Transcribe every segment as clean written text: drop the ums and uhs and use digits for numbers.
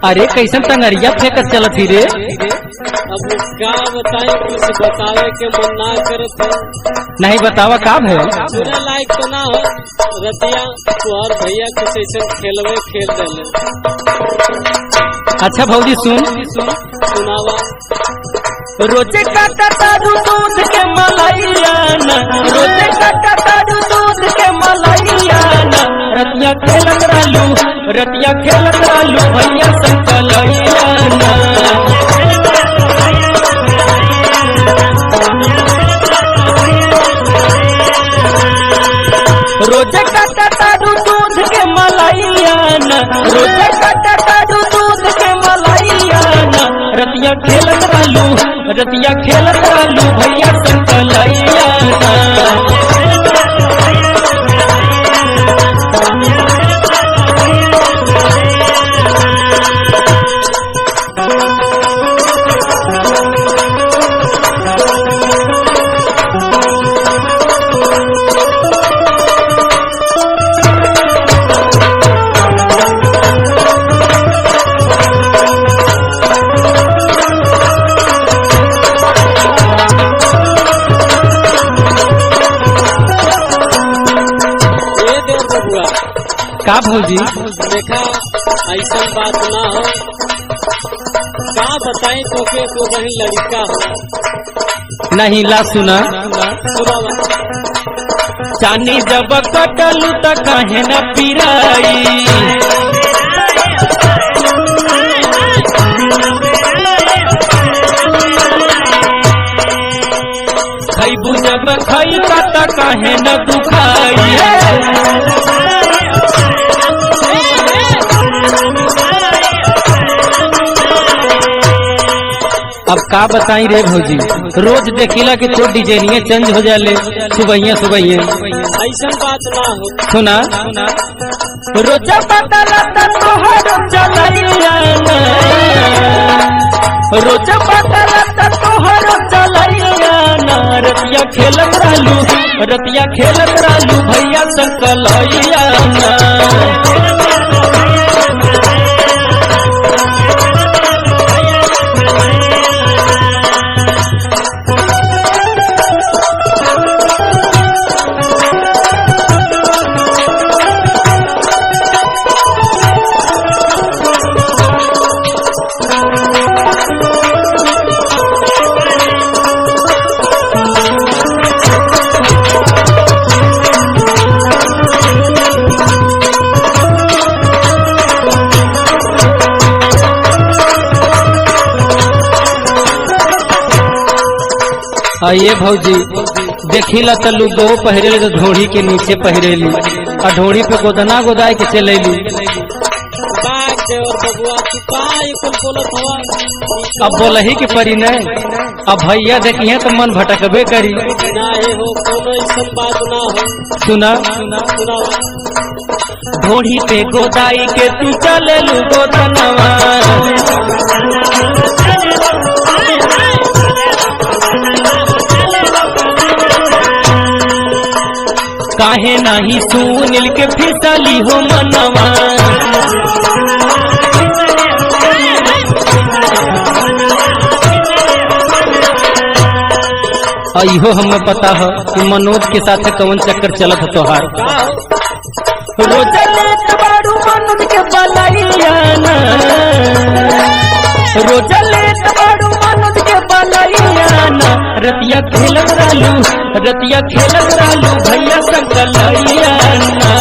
अरे कैसन टंगरिया फेंकत चलत ही रे। अब क्या बताए, कुछ बतावे के मन ना करत है। नहीं बतावा का है। सुने लायक तो ना हो रतिया तुहार भैया कुछ ऐसा खेलवे खेल देले। अच्छा भौजी सुन सुनावा। रोजे काटा तारू दूध के मलाइया ना, रोजे काटा तारू दूध के मलाइया ना, रतिया खेलत रहलू, रतिया खेलत रहलू भैया संकलैया ना। रोजे काटा तारू दूध के मलाइया ना, रोजे काटा तारू दूध के मलाइया ना, रतिया खेलत रहलू, रतिया खेलत रहलू भैया संकलैया ना। का भौजी देखा ऐसा बात ना हो, क्या बताए तो के तो वही लड़का हो। नहीं ला सुना। सुनावा। चानी जब कटलू त काहे न पिराई, खैबू जब खैता त काहे न दुखाई। अब का बताई रे भौजी, रोज देखिला कि तो डिजाइनिया चेंज हो जाले सुबहिया सुबहिया। ऐसा बात ना हो। सुना रोजा बदला त तोहर चलैया ना, रोजा बदला त तोहर चलैया ना, रतिया खेलत रहलू, रतिया खेलत रहलू भैया संकलैया ना। ये भौजी देखिला त लुगो पहरेली तो ढोड़ी के नीचे पहरेली और ढोड़ी पे गोदना गोदाई के चलेली। अब बोलही के परी न, अब भैया देखिए तो मन भटकबे करी। हो कोनो ऐसा बात ना हो। सुना ढोड़ी पे गोदाई के तू चलेलू गोदनवा, काहे नाही सुनील के फिसली हो मनवा। इहो हमें पता है कि मनोज के साथ कौन चक्कर चलत है तोहार। रोजा लेत बारू मनोज के बलैया ना, रोजा लेत बारू मनोज के बलैया ना, रतिया खेलत रहलू, रतिया खेलत रहलू भैया संकलैया ना।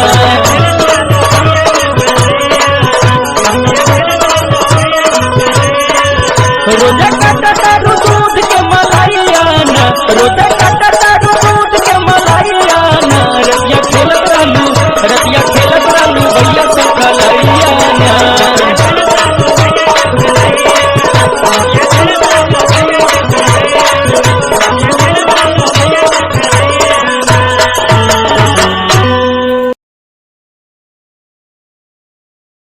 रोजा काटा तारू दूध के मलाइया ना, रोजा काटा तारू